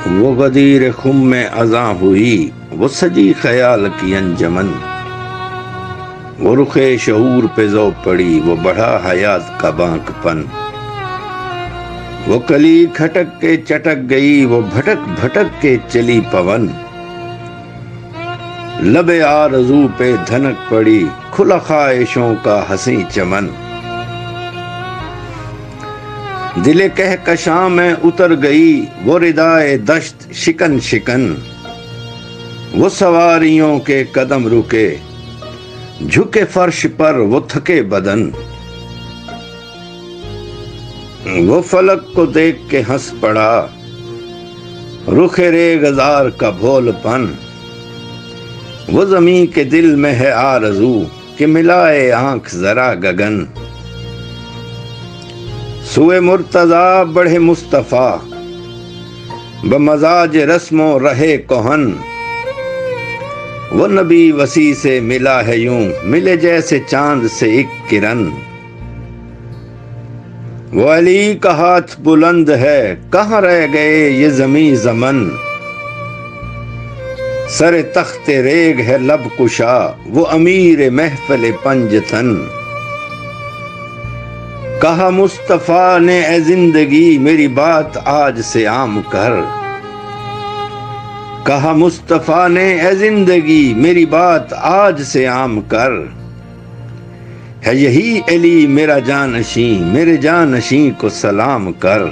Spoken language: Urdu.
وہ غدیر خم میں اذاں ہوئی، وہ سجی خیال کی انجمن، وہ رخ شعور پہ ذو پڑی، وہ بڑھا حیات کا بانک پن، وہ کلی کھٹک کے چٹک گئی، وہ بھٹک بھٹک کے چلی پون، لب آرزو پہ دھنک پڑی، کھلا خواہشوں کا حسین چمن، دل کہکشاں میں اتر گئی، وہ ردائے دشت شکن شکن، وہ سواریوں کے قدم رکے، جھکے فرش پر وہ تھکے بدن، وہ فلک کو دیکھ کے ہنس پڑا، رخ ریگزار کا بھول پن، وہ زمین کے دل میں ہے آرزو کہ ملائے آنکھ ذرا گگن، سوئے مرتضیٰ بڑھے مصطفیٰ بمزاج رسم و رہے کہن، وہ نبی وسیع سے ملا ہے یوں ملے جیسے چاند سے ایک کرن، وہ علی کا ہاتھ بلند ہے کہاں رہ گئے یہ زمیں زمن، سر تخت ریگ ہے لب کشا وہ امیر محفل پنجتن، کہا مصطفیٰ نے اے زندگی میری بات آج سے عام کر، کہا مصطفیٰ نے اے زندگی میری بات آج سے عام کر، ہے یہی علی میرا جانشین میرے جانشین کو سلام کر۔